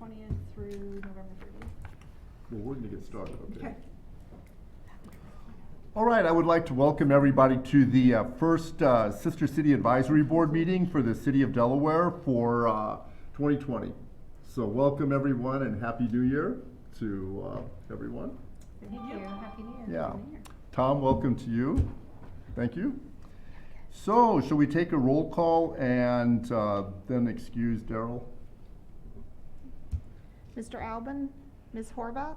20th through November 30th. Well, we're gonna get started, okay? Okay. All right, I would like to welcome everybody to the first Sister City Advisory Board meeting for the City of Delaware for 2020. So welcome everyone and Happy New Year to everyone. Thank you. Happy New Year. Yeah. Happy New Year. Tom, welcome to you. Thank you. So, shall we take a roll call and then excuse Daryl? Mr. Albin, Ms. Horvath,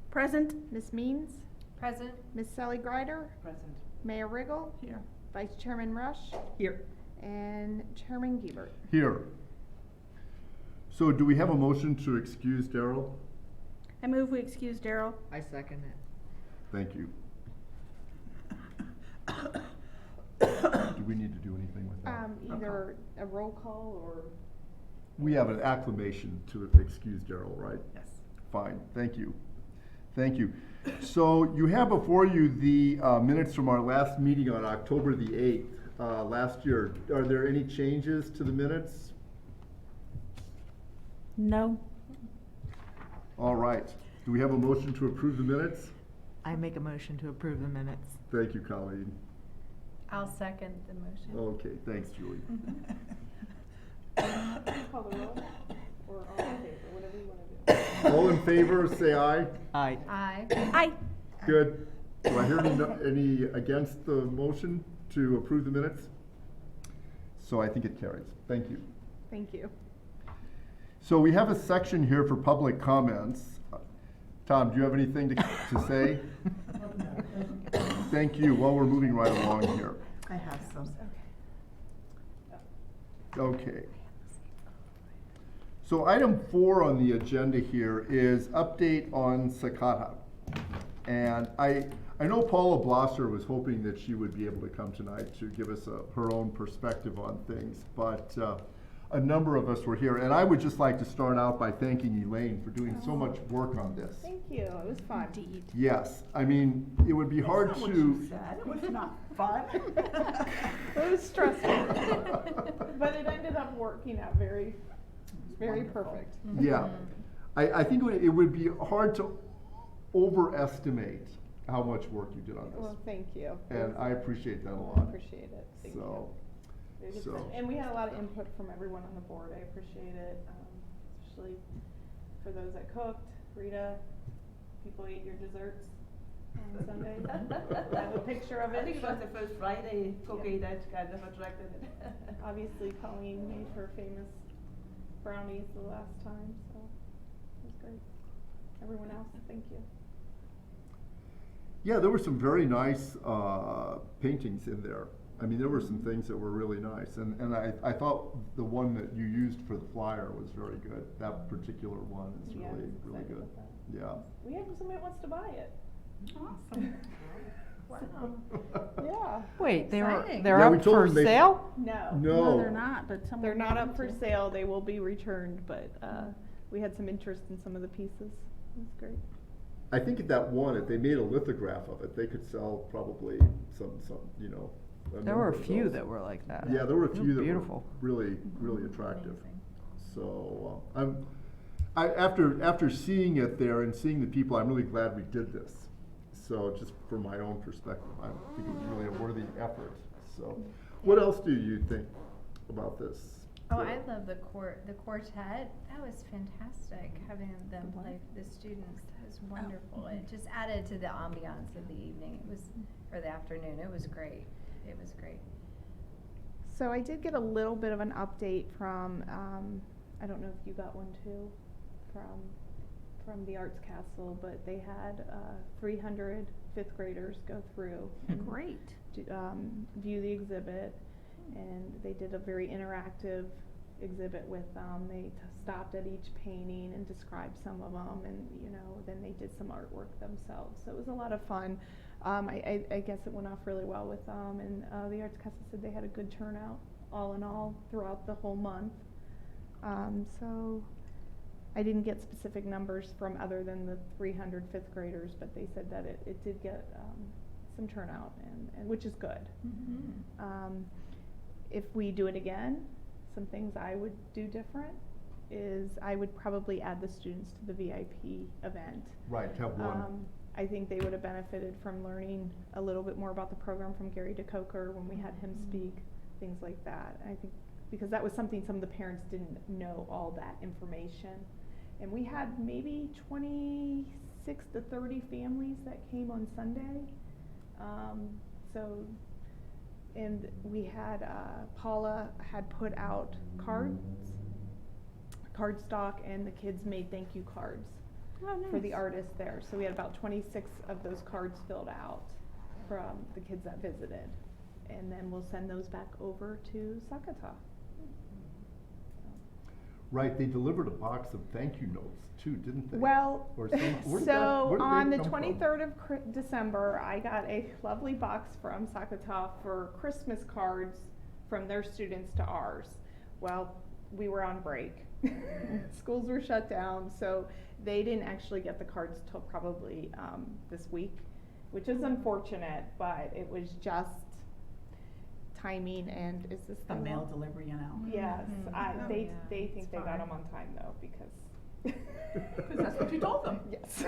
Present. Ms. Means, Present. Ms. Sally Greider, Present. Mayor Riggle, Here. Vice Chairman Rush, Here. and Chairman Giebert. Here. So do we have a motion to excuse Daryl? I move we excuse Daryl. I second it. Thank you. Do we need to do anything with that? Either a roll call or. We have an acclamation to excuse Daryl, right? Yes. Fine, thank you. Thank you. So you have before you the minutes from our last meeting on October the 8th, last year. Are there any changes to the minutes? No. All right. Do we have a motion to approve the minutes? I make a motion to approve the minutes. Thank you, Colleen. I'll second the motion. Okay, thanks, Julie. Call the roll, or all in favor, whatever you want to do. All in favor, say aye. Aye. Aye. Aye. Good. Do I hear any against the motion to approve the minutes? So I think it carries. Thank you. Thank you. So we have a section here for public comments. Tom, do you have anything to say? Thank you. Well, we're moving right along here. I have some. Okay. So item 4 on the agenda here is update on Sakata. And I know Paula Blosser was hoping that she would be able to come tonight to give us her own perspective on things, but a number of us were here. And I would just like to start out by thanking Elaine for doing so much work on this. Thank you, it was fun. Indeed. Yes, I mean, it would be hard to. It was not fun. It was stressful, but it ended up working out very, very perfect. Yeah, I think it would be hard to overestimate how much work you did on this. Well, thank you. And I appreciate that a I lot. appreciate it, thank you. So, Very good so- time. And we had a lot of input from everyone on the board, I appreciate it, especially for those that cooked, Rita, people ate your desserts on Sunday. I have a picture of it. I think it was the first Friday cookie that kind of attracted it. Obviously Colleen made her famous brownies the last time, so it was great. Everyone else, thank you. yeah, there were some very nice paintings in there. I mean, there were some things that were really nice, and I thought the one that you used for the flyer was very good. That particular one is Yeah, I really, was really excited good. about Yeah. We have somebody that wants to buy it. Awesome. Yeah. Wait, they're Exciting. they're Yeah, we up told for them they- sale? No. No. They're not, but someone. They're not wanted up for to. sale, they will be returned, but we had some interest in some of the pieces. It was great. I think at that one, if they made a lithograph of it, they could sell probably some, you know. There were number a of few those. that were like that. Yeah, there were a They few that beautiful. were really, really attractive. Amazing. So, after seeing it there and seeing the people, I'm really glad we did this. So, just from my own perspective, I think it was really a worthy effort. So, what else do you think about this? Oh, I love the quartet. That was fantastic, having them play for the students. That was wonderful. It just added to the ambiance of the evening. It was, or the afternoon. It was great. It was great. So I did get a little bit of an update from, I don't know if you got one too, from the Arts Castle, but they had 300 fifth graders go through and Great. view the exhibit, and they did a very interactive exhibit with them. They stopped at each painting and described some of them, and then they did some artwork themselves. So it was a lot of fun. I guess it went off really well with them, and the Arts Castle said they had a good turnout all in all throughout the whole month. So I didn't get specific numbers from other than the 300 fifth graders, but they said that it did get some turnout, and which is good. Mm-hmm. If we do it again, some things I would do different. is I would probably add the students to the VIP event. Right, have one. I think they would have benefited from learning a little bit more about the program from Gary DeCoker when we had him speak, things like that. I think, because that was something some of the parents didn't know all that information. And we had maybe 26 to 30 families that came on Sunday. And we had, Paula had put out cardstock, and the kids made thank you cards for the artists there. So we had about 26 of those cards filled out from the kids that visited. And then we'll send those back over to Sakata. Right, they delivered a box of thank you notes too, didn't they? Well, Or some- where did so where did they on the come from? 23rd of December, I got a lovely box from Sakata for Christmas cards from their students to ours. Well, we were on break. Schools were shut down, so they didn't actually get the cards till probably this week, which is unfortunate, but it was just timing. And is this The thing mail on? delivery, you know. Yes, Oh, they yeah, think it's they got fine. them on time though, because. Because that's what you told them. Yes.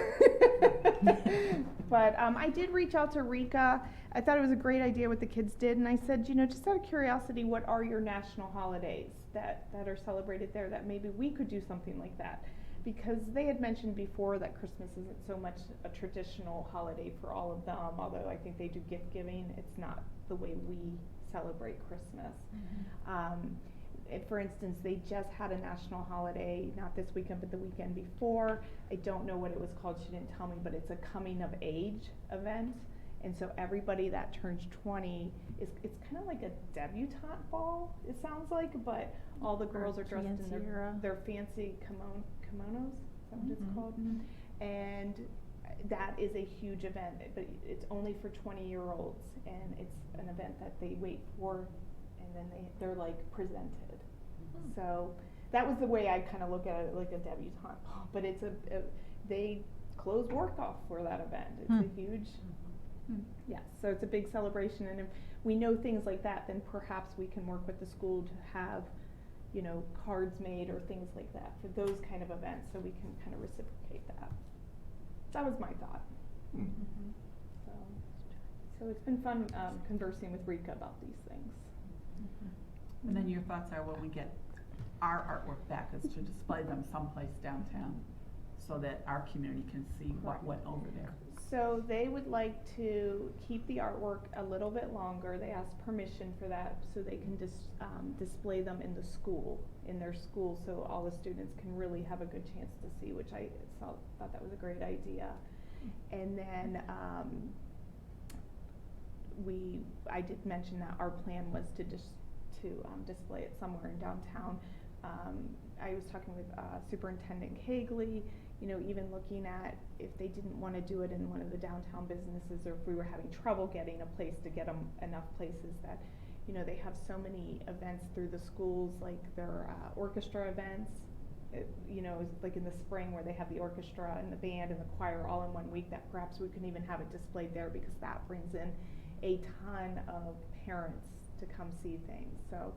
But I did reach out to Rika. I thought it was a great idea what the kids did, and I said, you know, just out of curiosity, what are your national holidays that are celebrated there that maybe we could do something like that? Because they had mentioned before that Christmas isn't so much a traditional holiday for all of them, although I think they do gift giving. It's not the way we celebrate Christmas. For instance, they just had a national holiday, not this weekend, but the weekend before. I don't know what it was called, she didn't tell me, but it's a coming of age event. And so everybody that turns 20 it's kind of like a debutante ball, it sounds like, but all the girls are dressed in their fancy kimonos, is that what it's called? And that is a huge event, but it's only for 20-year-olds, and it's an event that they wait for, and then they're like presented. So that was the way I kind of look at it, like a debutante ball, but it's they close work off for that event. It's a huge, yes, so it's a big celebration, and if we know things like that, then perhaps we can work with the school to have, you know, cards made or things like that for those kind of events, so we can kind of reciprocate that. That was my thought. So it's been fun conversing with Rika about these things. And then your thoughts are when we get our artwork back is to display them someplace downtown so that our community can see what went over there. So they would like to keep the artwork a little bit longer. They asked permission for that so they can display them in the school, in their school, so all the students can really have a good chance to see, which I thought that was a great idea. And then I did mention that our plan was to display it somewhere in downtown. I was talking with Superintendent Cagley, you know, even looking at if they didn't want to do it in one of the downtown businesses, or if we were having trouble getting a place to get them enough places that, you know, they have so many events through the schools, like their orchestra events, you know, like in the spring where they have the orchestra and the band and the choir all in 1 week, that perhaps we can even have it displayed there, because that brings in a ton of parents to come see things. So,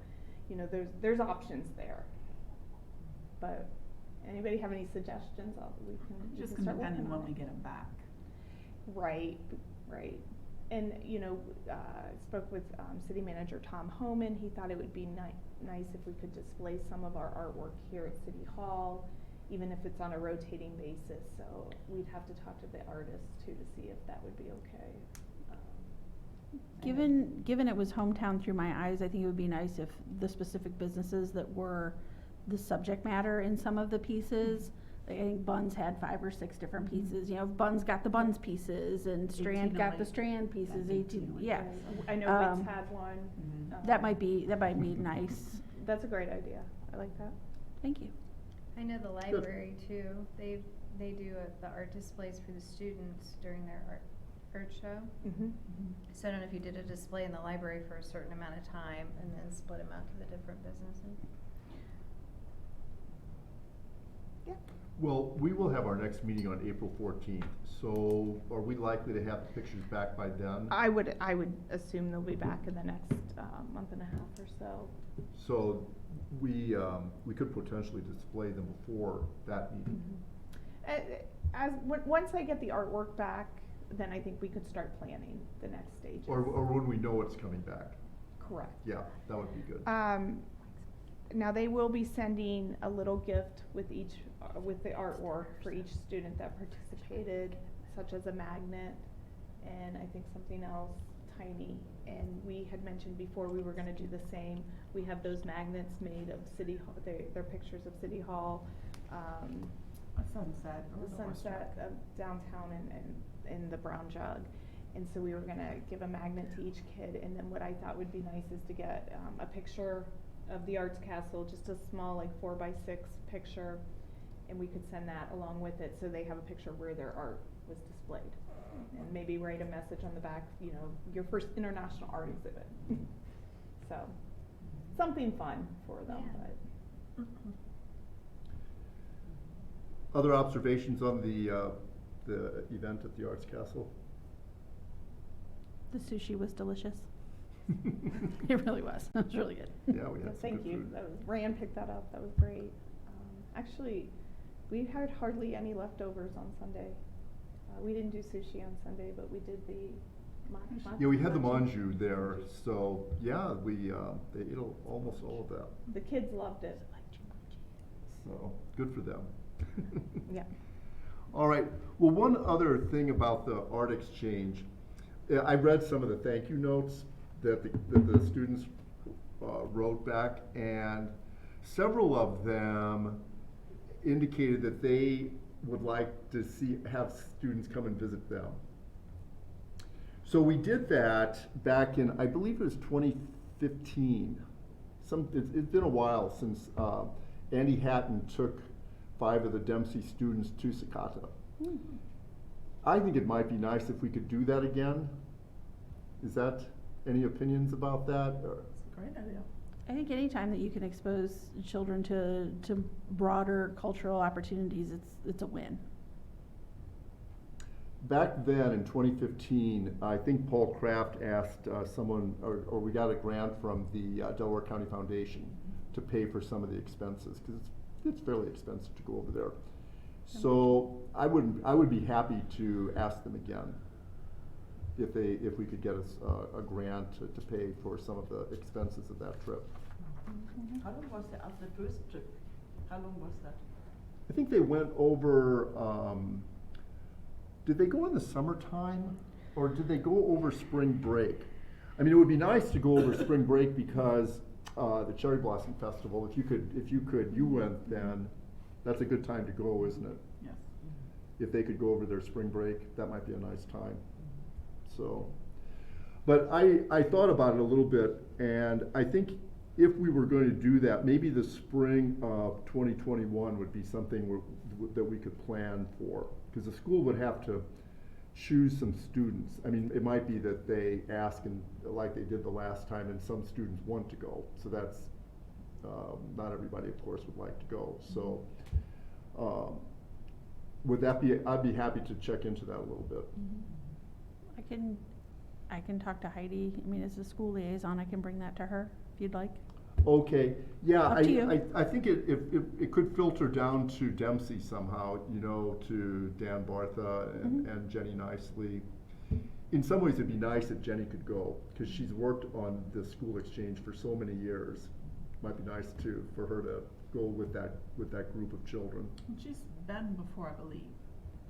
you know, there's options there. But anybody have any suggestions? We Just can start depending working when on we it. get them back. Right. And, you know, I spoke with City Manager Tom Homan. He thought it would be nice if we could display some of our artwork here at City Hall, even if it's on a rotating basis. So we'd have to talk to the artists too to see if that would be okay. Given it was hometown through my eyes, I think it would be nice if the specific businesses that were the subject matter in some of the pieces, like I think Buns had 5 or 6 different pieces, you know, Buns got the Buns pieces and Strand got the 1808. Strand pieces, That's 18, yeah. I know Wits had one. That might be nice. That's a great idea. I like that. Thank you. I know the library too, they do the art displays for the students during their art show. So I don't know if you did a display in the library for a certain amount of time and then split them out to the different businesses. Well, we will have our next meeting on April 14th, so are we likely to have the pictures back by then? I would assume they'll be back in the next, month and a half or so. So we could potentially display them before that meeting. Once I get the artwork back, then I think we could start planning the next stages. Or when we know it's coming back. Correct. Yeah, that would be good. Now they will be sending a little gift with each, with the artwork for each student that participated, such as a magnet and I think something else tiny. And we had mentioned before we were gonna do the same. We have those magnets made of City Hall, they're pictures of City Hall, A sunset or the the horse sunset track. of downtown and in the Brown Jug. And so we were gonna give a magnet to each kid, and then what I thought would be nice is to get, a picture of the Arts Castle, just a small, like 4x6 picture, and we could send that along with it, so they have a picture where their art was displayed. And maybe write a message on the back, you know, your first international art exhibit. So, something fun for them, Yeah. but. Other observations on the event at the Arts Castle? The sushi was delicious. It really was. It was really good. Yeah, we had some Thank good you, food. that was, Rand picked that up, that was great. Actually, we had hardly any leftovers on Sunday. We didn't do sushi on Sunday, but we did the Yeah, we had the manju there, so yeah, they ate almost all of that, The kids loved it. so good for them. Yeah. All right, well, one other thing about the art exchange, I read some of the thank you notes that the students wrote back, and several of them indicated that they would like to have students come and visit them. So we did that back in, I believe it was 2015. It's been a while since Andy Hatton took 5 of the Dempsey students to Secaucus. I think it might be nice if we could do that again. Is that, any opinions about that? Or- It's a great idea. I think anytime that you can expose children to broader cultural opportunities, it's a win. Back then in 2015, I think Paul Kraft asked someone, or we got a grant from the Delaware County Foundation to pay for some of the expenses, because it's fairly expensive to go over there. So I would be happy to ask them again if we could get us a grant to pay for some of the expenses of that trip. How long was the first trip? How long was that? I think they went over, did they go in the summertime, or did they go over spring break? I mean, it would be nice to go over spring break because the Cherry Blossom Festival, if you went then, that's a good time to go, isn't it? Yes. If they could go over their spring break, that might be a nice time. So, but I thought about it a little bit, and I think if we were going to do that, maybe the spring of 2021 would be something that we could plan for, because the school would have to choose some students. I mean, it might be that they ask, and like they did the last time, and some students want to go. So that's not everybody, of course, would like to go. So would that be? I'd be happy to check into that a little bit. I can talk to Heidi. I mean, as a school liaison, I can bring that to her if you'd like. Okay, yeah, Up to you. I think it could filter down to Dempsey somehow, you know, to Dan Bartha and Jenny Nicely. In some ways, it'd be nice if Jenny could go, because she's worked on the school exchange for so many years. Might be nice for her to go with that group of children. And she's been before, I believe.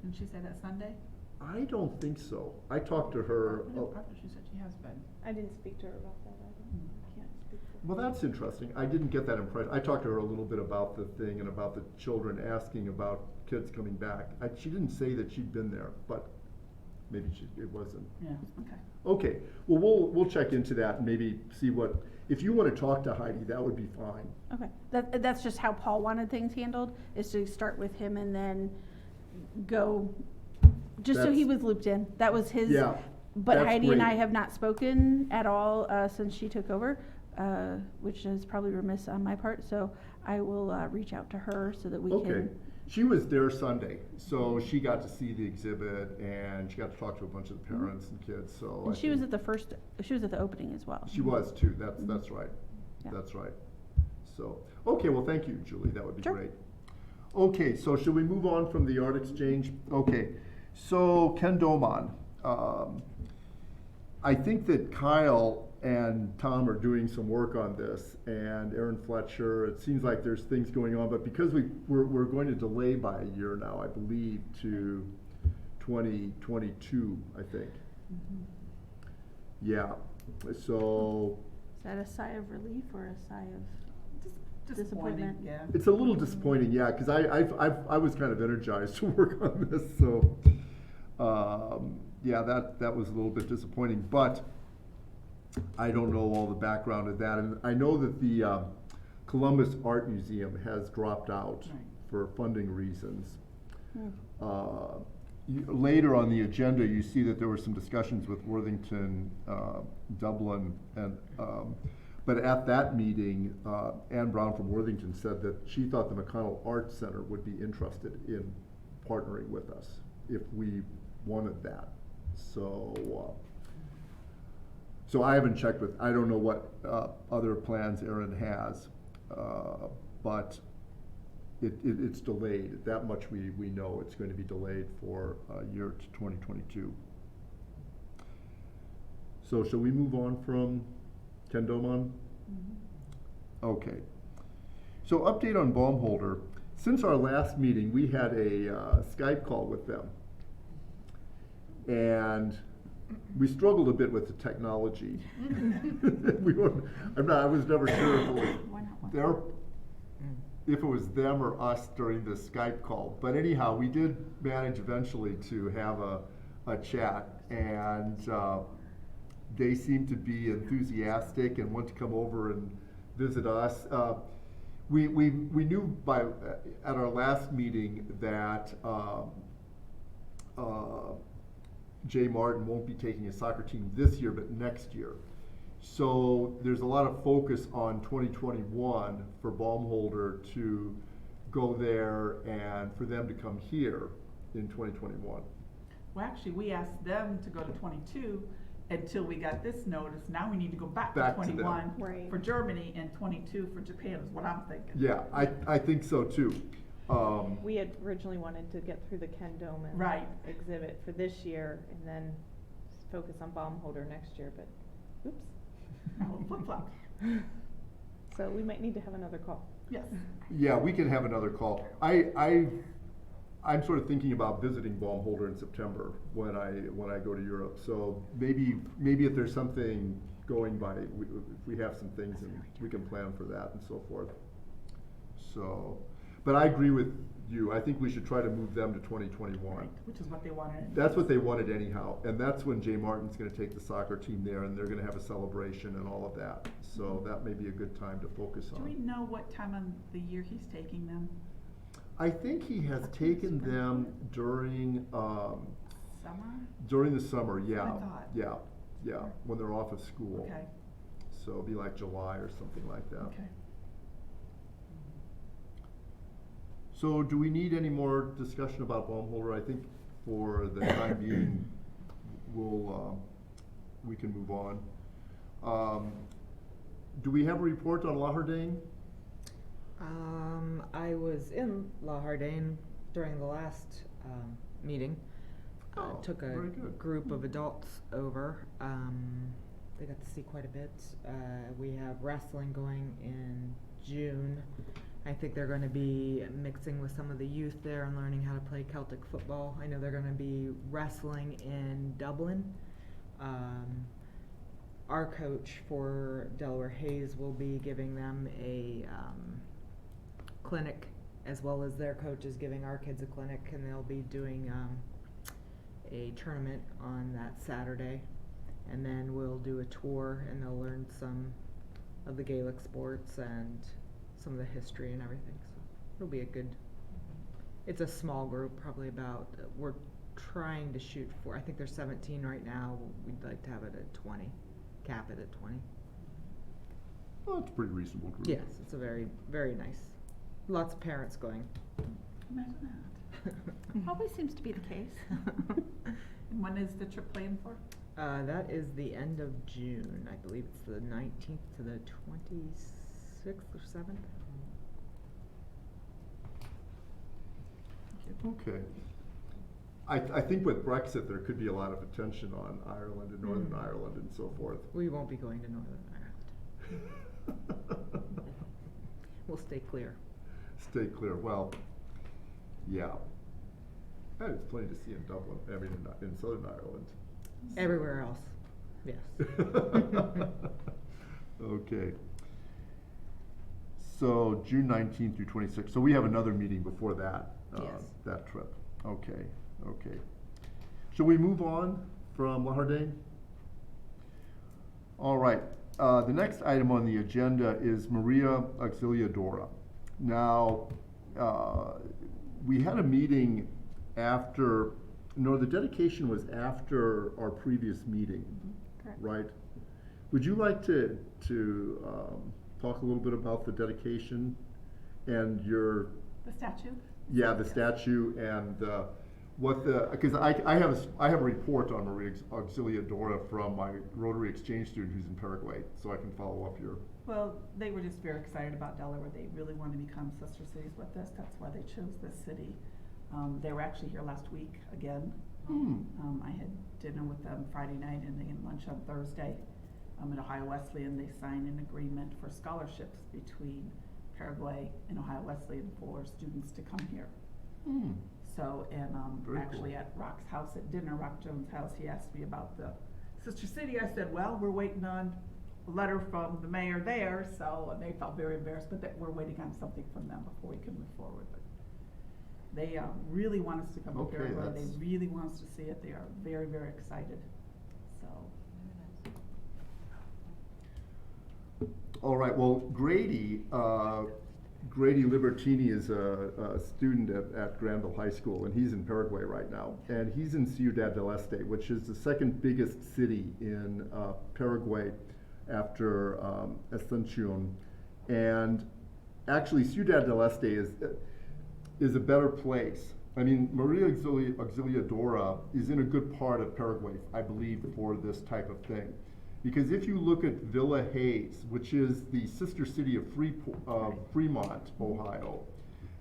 Didn't she say that Sunday? I don't think so. I talked to her. No, probably she said she has been. I didn't speak to her about that, I can't speak to her. Well, that's interesting. I didn't get that impression. I talked to her a little bit about the thing and about the children asking about kids coming back. She didn't say that she'd been there, but maybe it wasn't. Yeah, okay. Okay, well, we'll check into that and maybe see what, if you want to talk to Heidi, that would be fine. Okay, that's just how Paul wanted things handled, is to start with him and then go, just so he was looped in. That was his. Yeah, But that's Heidi and I great. have not spoken at all since she took over, which is probably remiss on my part. So I will reach out to her so that we Okay. can She was there Sunday, so she got to see the exhibit and she got to talk to a bunch of the parents and kids, so. And I she was think- at she was at the opening as well. She was too, that's right, Yeah. that's right. So, okay, well, thank you, Julie, that would be Sure. great. Okay, so should we move on from the art exchange? Okay, so Ken Doman, I think that Kyle and Tom are doing some work on this, and Aaron Fletcher, it seems like there's things going on, but because we're going to delay by a year now, I believe, to 2022, I think. Yeah, so, Is that a sigh of relief or a sigh of? Disappointing, Disappointment. yeah. it's a little disappointing, yeah, because I was kind of energized to work on this, so, yeah, that was a little bit disappointing, but I don't know all the background of that, and I know that the Columbus Art Museum has dropped out Right. for funding reasons. Hmm. Later on the agenda, you see that there were some discussions with Worthington, Dublin, and, but at that meeting, Ann Brown from Worthington said that she thought the McConnell Arts Center would be interested in partnering with us if we wanted that. So, so I haven't checked with, I don't know what other plans Aaron has, but it's delayed. That much we know. It's going to be delayed for a year to 2022. So shall we move on from Ken Doman? Okay. So update on Baumholder. Since our last meeting, we had a Skype call with them. And we struggled a bit with the technology. I was never sure if it was Why not? their, if it was them or us during the Skype call. But anyhow, we did manage eventually to have a chat, and they seemed to be enthusiastic and want to come over and visit us. We knew at our last meeting that Jay Martin won't be taking a soccer team this year, but next year. So there's a lot of focus on 2021 for Baumholder to go there and for them to come here in 2021. Well, actually, we asked them to go to 22 until we got this notice. Now we need to go back to Back to them. 21 Right. for Germany and 22 for Japan is what I'm thinking. Yeah, I think so too. We had originally wanted to get through the Ken Doman Right. exhibit for this year and then focus on Baumholder next year, but oops. Now flip-flop. So we might need to have another call. Yes. Yeah, we can have another call. I'm sort of thinking about visiting Baumholder in September when I go to Europe. So maybe if there's something going by, if we have some things and we can plan for that and so forth. So, but I agree with you. I think we should try to move them to 2021. Right, which is what they wanted. That's what they wanted anyhow, and that's when Jay Martin's gonna take the soccer team there, and they're gonna have a celebration and all of that. So that may be a good time to focus Do we on. know what time of the year he's taking them? I think he has taken them during, Summer? during the summer, yeah. thought. Yeah, when they're off of school. Okay, So it'll be like July or something like that. okay. So do we need any more discussion about Baumholder? I think for the time being, we can move on. Do we have a report on Lahardane? I was in La Hardane during the last meeting. Oh, Took a very good. group of adults over. They got to see quite a bit. We have wrestling going in June. I think they're going to be mixing with some of the youth there and learning how to play Celtic football. I know they're going to be wrestling in Dublin. Our coach for Delaware Hayes will be giving them a clinic, as well as their coach is giving our kids a clinic, and they'll be doing a tournament on that Saturday. And then we'll do a tour, and they'll learn some of the Gaelic sports and some of the history and everything. So it'll be a good, it's a small group, probably about, we're trying to shoot for, I think there's 17 right now. We'd like to have it at 20, cap it at 20. Well, it's a pretty reasonable group. Yes, it's a very, very nice. Lots of parents going. Imagine that. Always seems to be the case. And when is the trip planned for? That is the end of June. I believe it's the 19th to the 26th or 7th. Okay. I think with Brexit, there could be a lot of attention on Ireland and Northern Ireland and so forth. We won't be going to Northern Ireland. We'll stay clear. Stay clear, well, yeah. There's plenty to see in Dublin, I mean, in Southern Ireland. Everywhere else, yes. Okay. So June 19th through 26th, so we have another meeting before that, Yes. that trip. Okay, okay. Shall we move on from La Hardin? All right, the next item on the agenda is Maria Auxiliadora. Now, we had a meeting after, no, the dedication was after our previous meeting, Correct. right? Would you like to talk a little bit about the dedication and your, The statue? yeah, the statue and what the, because I have a report on Maria Auxiliadora from my Rotary Exchange student who's in Paraguay, so I can follow up your. Well, they were just very excited about Delaware. They really wanted to become sister cities with us. That's why they chose this city. They were actually here last week again. I had dinner with them Friday night and they had lunch on Thursday. At Ohio Wesleyan, they signed an agreement for scholarships between Paraguay and Ohio Wesleyan for students to come here. So, and Very actually cool. at Rock's house at dinner, Rock Jones' house, he asked me about the sister city. I said, well, we're waiting on a letter from the mayor there, so, and they felt very embarrassed, but that we're waiting on something from them before we can move forward. But they really want us to come to Okay, Paraguay. that's- They really want us to see it. They are very, very excited. So, All right, well, Grady Libertini is a student at Granville High School, and he's in Paraguay right now. And he's in Ciudad del Este, which is the second biggest city in Paraguay after Asuncion. And actually, Ciudad del Este is a better place. I mean, Maria Auxiliadora is in a good part of Paraguay, I believe, for this type of thing. Because if you look at Villa Hayes, which is the sister city of Fremont, Ohio,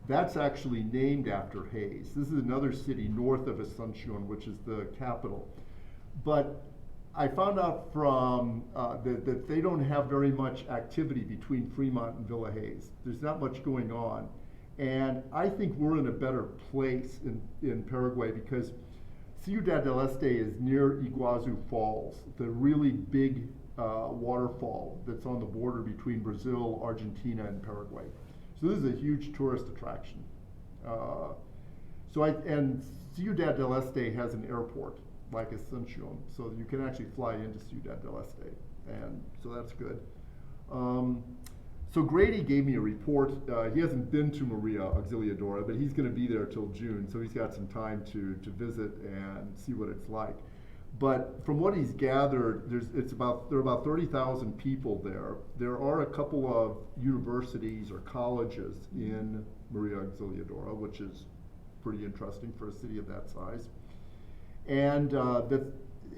that's actually named after Hayes. This is another city north of Asuncion, which is the capital. But I found out from that they don't have very much activity between Fremont and Villa Hayes. There's not much going on. And I think we're in a better place in Paraguay because Ciudad del Este is near Iguazu Falls, the really big waterfall that's on the border between Brazil, Argentina, and Paraguay. So this is a huge tourist attraction. And Ciudad del Este has an airport, like Asuncion, so you can actually fly into Ciudad del Este, and so that's good. So Grady gave me a report. He hasn't been to Maria Auxiliadora, but he's going to be there till June, so he's got some time to visit and see what it's like. But from what he's gathered, there are about 30,000 people there. There are a couple of universities or colleges in Maria Auxiliadora, which is pretty interesting for a city of that size. And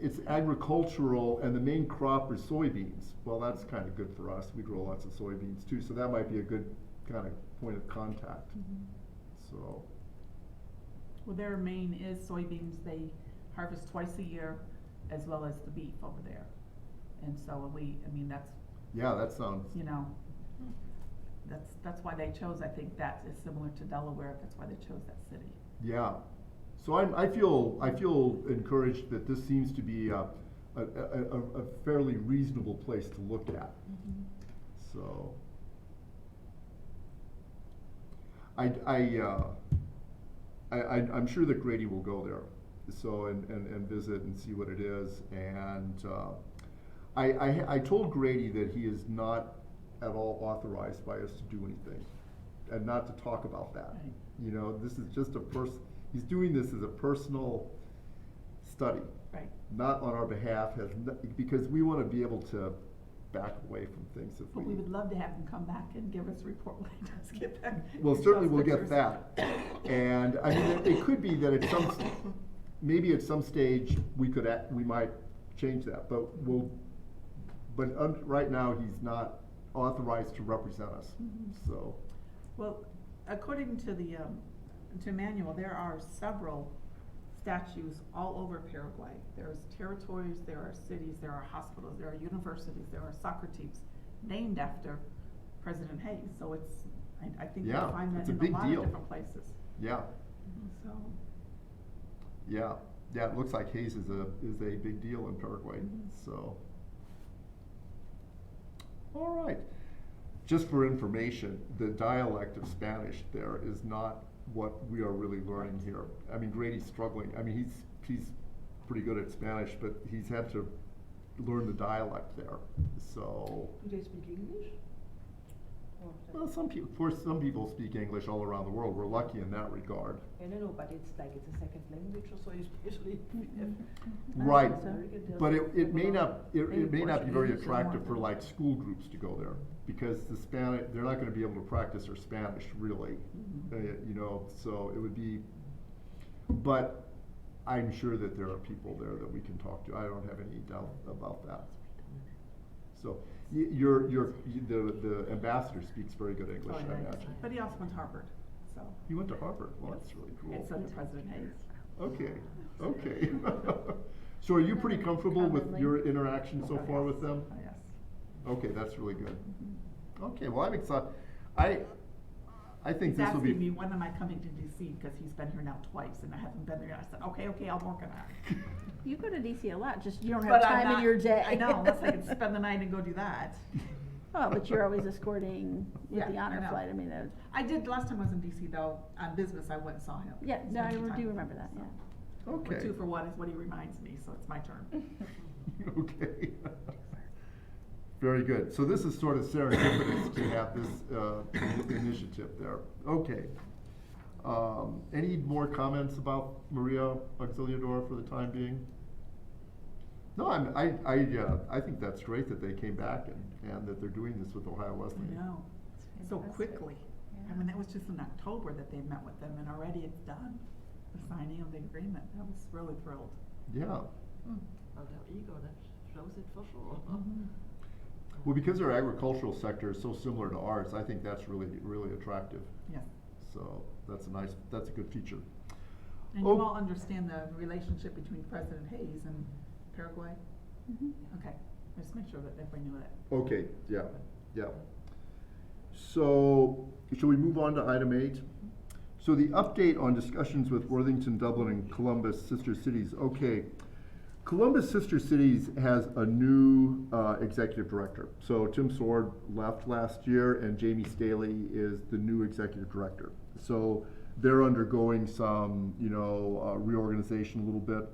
it's agricultural, and the main crop is soybeans. Well, that's kind of good for us. We grow lots of soybeans too, so that might be a good kind of point of contact. So, well, their main is soybeans. They harvest twice a year, as well as the beef over there. And so that's, yeah, that sounds, you know, that's why they chose, I think that is similar to Delaware. That's why they chose that city. yeah. So I feel encouraged that this seems to be a fairly reasonable place to look at. So I'm sure that Grady will go there, so and visit and see what it is. And I told Grady that he is not at all authorized by us to do anything, and not to talk about that. Right. You know, this is just he's doing this as a personal study, Right. not on our behalf, because we want to be able to back away from things if But we would love to have him come back and give us a report when he does get back. Well, and certainly show we'll us get pictures. that. And, I mean, it could be that at some, maybe at some stage, we might change that, but right now, he's not authorized to represent us, so. Well, according to the, to Manuel, there are several statues all over Paraguay. There's territories, there are cities, there are hospitals, there are universities, there are soccer teams named after President Hayes. So it's, I think Yeah, you'll find it's that a in big a lot deal. of different places. Yeah, So, yeah, it looks like Hayes is a big deal in Paraguay, so. All right, just for information, the dialect of Spanish there is not what we are really learning here. I mean, Grady's struggling, I mean, he's pretty good at Spanish, but he's had to learn the dialect there, so. Do they speak English? Well, some people speak English all around the world, we're lucky in that regard. I don't know, but it's like it's a second language or so, especially if Right, American does but it it may well. not, it may not be very Portuguese is attractive more for like school groups to go there, because they're not gonna be able to practice their Spanish really, you know, so it would be, but I'm sure that there are people there that we can talk to, I don't have any doubt about that. So, the ambassador speaks very good English, oh, I yeah, imagine. but he also went to Harvard, so. He went to Harvard, well, that's really cool. And so did President Hayes. Okay. So are you pretty comfortable with Commonly. your interaction so far with them? Oh, yes. Okay, that's really good. Okay, well, I'm excited. I think He's this will asking me, be, when am I coming to DC, because he's been here now twice, and I haven't been there yet. I said, okay, I'll work on that. You go to DC a lot, just you don't have But I'm time in not- your day. I know, unless I can spend the night and go do that. Oh, but you're always escorting with Yeah, the I honor know. flight, I mean, that, I did, last time I was in DC though, on business, I went and saw him. yeah, no, I Spent some do time remember with that, him, yeah. so. okay. 2 for 1 is what he reminds me, so it's my turn. Okay. Very good. So this is sort of serendipitous to have this initiative there. Okay. Any more comments about Maria Auxiliador for the time being? No, I think that's great that they came back and that they're doing this with Ohio I Wesleyan. know, It's so fantastic. quickly. I Yeah. mean, that was just in October that they met with them, and already it's done, the signing of the agreement. I was really thrilled. Yeah. Well, their ego, that shows it for sure. Well, because our agricultural sector is so similar to ours, I think that's really, really attractive. Yes. So that's a good feature. And Oh. you all understand the relationship between President Hayes and Paraguay? Okay, just make sure that everybody knew that. Okay, yeah. So, shall we move on to item 8? So the update on discussions with Worthington, Dublin, and Columbus sister cities. Okay, Columbus Sister Cities has a new executive director. So Tim Sword left last year, and Jamie Staley is the new executive director. So they're undergoing some, reorganization a little bit.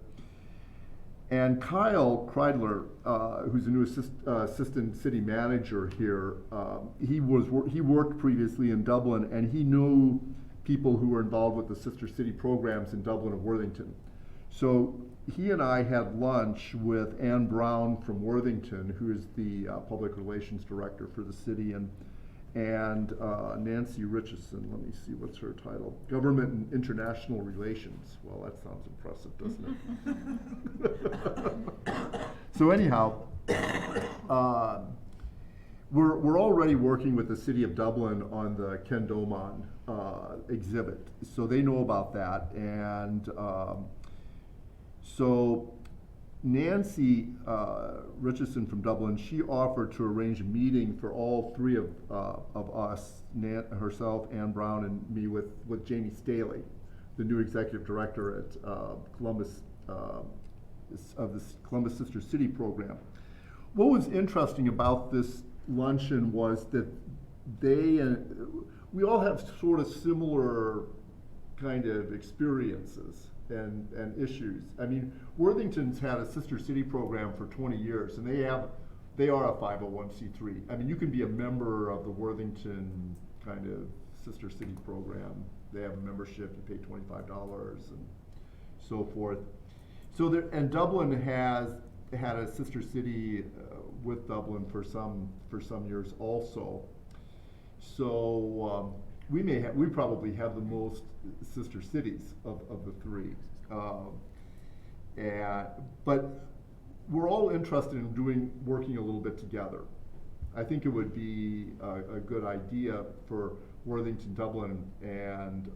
And Kyle Kreidler, who's a new assistant city manager here, he worked previously in Dublin, and he knew people who were involved with the sister city programs in Dublin and Worthington. So he and I had lunch with Ann Brown from Worthington, who is the public relations director for the city, and Nancy Richardson. Let me see, what's her title? Government and International Relations. Well, that sounds impressive, doesn't it? So anyhow, we're already working with the city of Dublin on the Ken Doman exhibit, so they know about that, and so Nancy Richardson from Dublin, she offered to arrange a meeting for all three of us, herself, Ann Brown, and me, with Jamie Staley, the new executive director at Columbus, of the Columbus Sister City program. What was interesting about this luncheon was that we all have sort of similar kind of experiences and issues. I mean, Worthington's had a sister city program for 20 years, and they are a 501c3. I mean, you can be a member of the Worthington kind of sister city program. They have a membership, you pay $25 and so forth. So and Dublin has had a sister city with Dublin for some years also. So we probably have the most sister cities of the three. But we're all interested in working a little bit together. I think it would be a good idea for Worthington, Dublin, and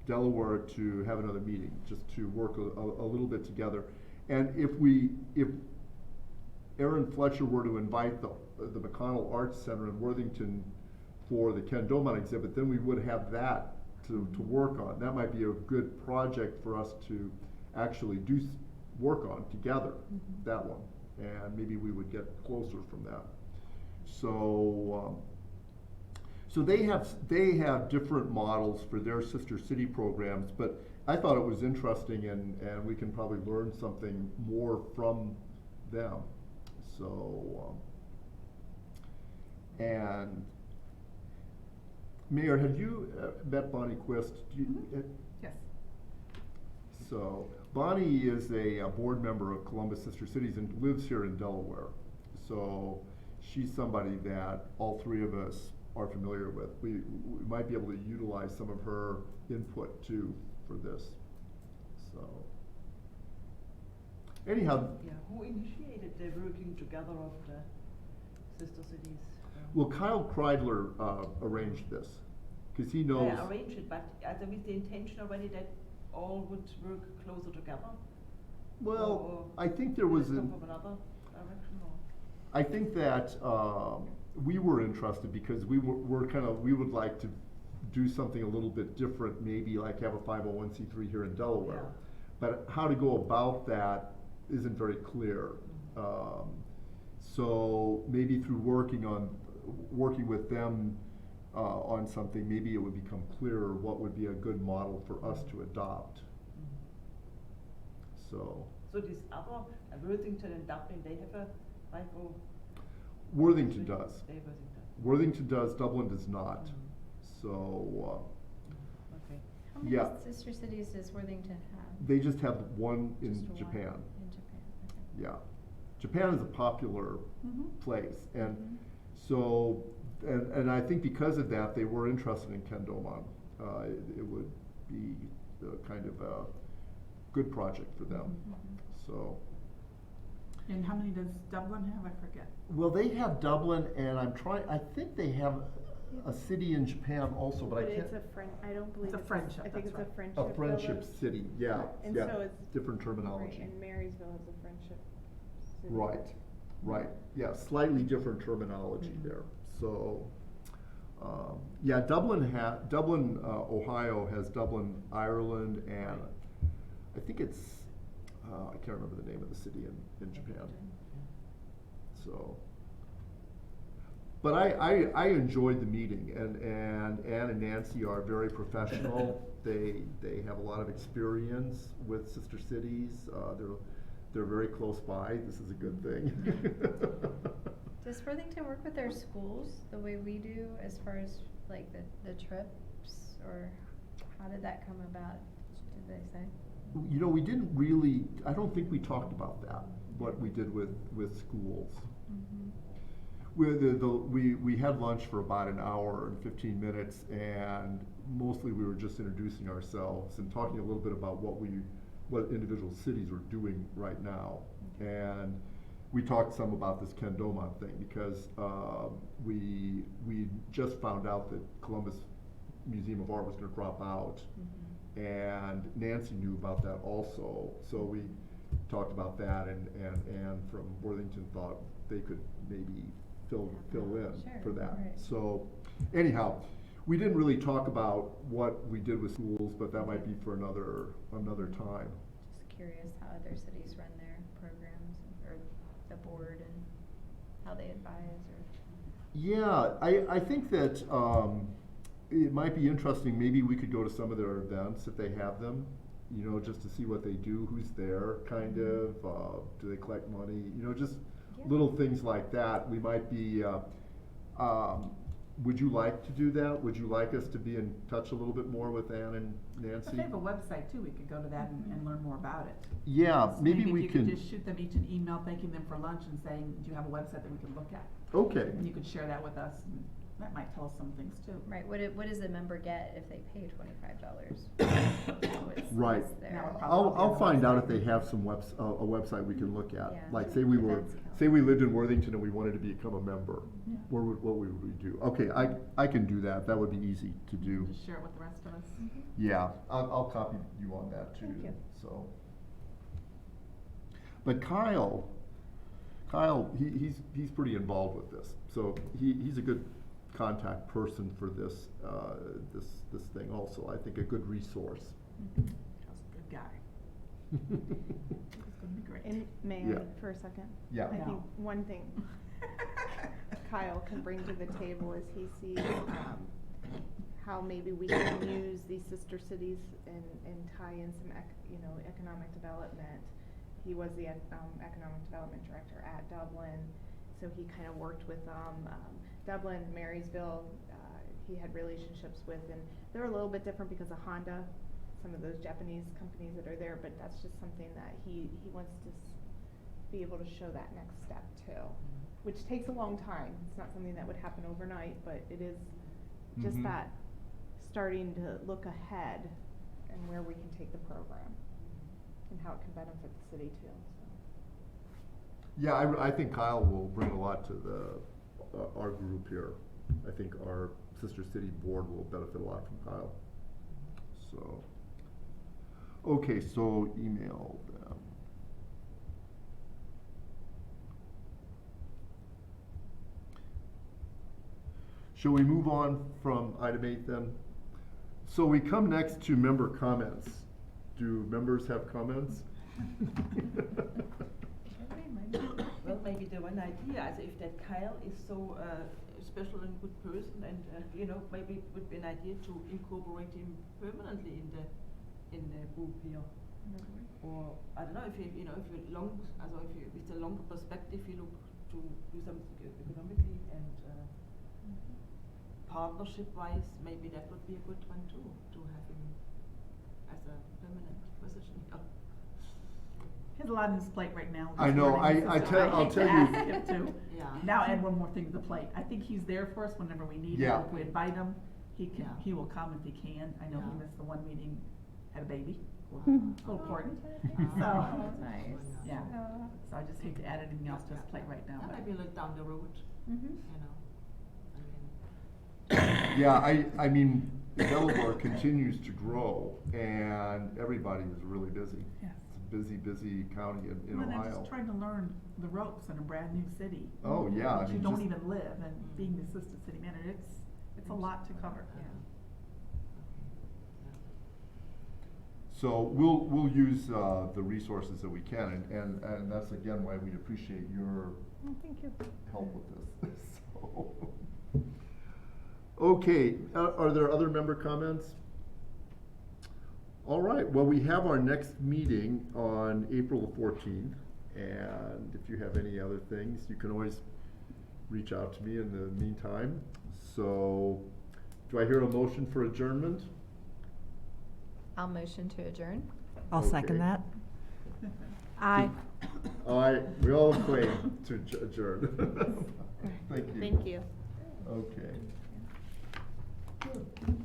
Delaware to have another meeting, just to work a little bit together. And if Aaron Fletcher were to invite the McConnell Arts Center in Worthington for the Ken Domon exhibit, then we would have that to work on. That might be a good project for us to actually work on together, that one. And maybe we would get closer from that. So they have different models for their sister city programs, but I thought it was interesting, and we can probably learn something more from them. So and Mayor, have you met Bonnie Quist? Yes. So Bonnie is a board member of Columbus Sister Cities and lives here in Delaware. So she's somebody that all three of us are familiar with. We might be able to utilize some of her input too for this. So anyhow. Yeah, who initiated the working together of the sister cities? Well, Kyle Kreidler arranged this, because he knows. Yeah, arranged it, but with the intention already that all would work closer together? Well, or I think there was come from another direction, or? I think that we were interested because we would like to do something a little bit different, maybe like have a 501c3 here in Delaware. Yeah. But how to go about that isn't very clear. So maybe through working with them on something, maybe it would become clearer what would be a good model for us to adopt. So this other, Worthington and Dublin, they have a 50. Worthington does. They have Worthington does, Dublin does not. So, okay. How many yeah. sister cities does Worthington have? they just have one in Just one Japan. In Japan, okay. Yeah. Japan is a popular place, and so, and I think because of that, they were interested in Ken Domon. It would be kind of a good project for them, so. And how many does Dublin have? I forget. Well, they have Dublin, and I think they have a city in Japan also, but I can't. it's a I don't believe It's a it's friendship, I think that's it's right. a A friendship city, yeah, And yeah, so it's different Right, terminology. and Marysville is a friendship city. Right, yeah, slightly different terminology there, so, yeah, Dublin, Ohio has Dublin, Ireland, and I think it's, I can't remember the name of the city in Japan, so. But I enjoyed the meeting, and Ann and Nancy are very professional. They have a lot of experience with sister cities. They're very close by. This is a good thing. Does Worthington work with their schools the way we do as far as like the trips, or how did that come about? Did they say? You know, we didn't really, I don't think we talked about that, what we did with schools. We had lunch for about an hour and 15 minutes, and mostly we were just introducing ourselves and talking a little bit about what individual cities are doing right now. And we talked some about this Ken Domon thing because we just found out that Columbus Museum of Art was going to drop out, and Nancy knew about that also. So we talked about that, and from Worthington thought they could maybe fill in Sure, for that. right. So anyhow, we didn't really talk about what we did with schools, but that might be for another time. Just curious how other cities run their programs, or the board, and how they advise, or. Yeah, I think that it might be interesting, maybe we could go to some of their events if they have them, you know, just to see what they do, who's there, kind of, do they collect money, you know, just Yeah. little things like that. We might be, would you like to do that? Would you like us to be in touch a little bit more with Ann and If Nancy? they have a website too, we could go to that and learn more about it. Yeah, maybe we if you could can, just shoot them each an email thanking them for lunch and saying, do you have a website that we can look at? okay, And you could share that with us, and that might tell us some things too. Right, what does a member get if they pay $25? right. Now we're probably I'll on the find out if website. they have some a website we can look at. Yeah. Like, say we were, Events calendar. say we lived in Worthington and we wanted to become a member. Yeah. What would we do? Okay, I can do that. That would be easy to do. Just share it with the rest of us. Yeah, I'll copy you on that too, Thank you. so. But Kyle, he's pretty involved with this, so he's a good contact person for this thing also, I think a good resource. Kyle's a good guy. It's gonna be great. And may Yeah. I, for a second? Yeah. I think No. one thing Kyle can bring to the table is he sees, how maybe we can use these sister cities and tie in some economic development. He was the, economic development director at Dublin, so he kind of worked with, Dublin, Marysville, he had relationships with, and they're a little bit different because of Honda, some of those Japanese companies that are there, but that's just something that he wants to be able to show that next step too, which takes a long time. It's not something that would happen overnight, but it is just Mhm. that starting to look ahead and where we can take the program and how it can benefit the city too, so. Yeah, I think Kyle will bring a lot to our group here. I think our Sister City Board will benefit a lot from Kyle. So, okay, so email them. Shall we move on from item 8 then? So we come next to member comments. Do members have comments? Well, maybe the one idea, as if that Kyle is so special and good person, and maybe it would be an idea to incorporate him permanently in the group here. Or I don't know if if it's a longer perspective, you look to do something economically and partnership-wise, maybe that would be a good one too, to have him as a permanent position here. He has a lot on his plate right now. I know, Running I the tell- system. I'll hate tell to you- ask him to. Yeah. Now add one more thing to the plate. I think he's there for us whenever we need him. Yeah. If we invite him, Yeah. he will come if he can. I know he Yeah. missed the one meeting, had a baby. Mhm. It's a little important. Oh, So, nice. yeah. So I just hate to add anything else to his plate right now. Yeah, but- maybe a little down the road, Mhm. Yeah, I mean, Delaware continues to grow and everybody is really busy. Yes. It's a busy county in Well, and I'm Ohio. just trying to learn the ropes in a brand new city. Oh, yeah, I That you mean, don't just- even live, and being the assistant city manager, it's a lot to cover. So we'll use the resources that we can, and that's again why we appreciate your Oh, thank you. help with this. So, okay, are there other member comments? All right, well, we have our next meeting on April the 14th, and if you have any other things, you can always reach out to me in the meantime. So, do I hear a motion for adjournment? I'll motion to adjourn. I'll second Okay. that. Aye. All right, we all claim to adjourn. Thank you. Thank you. Okay. Good.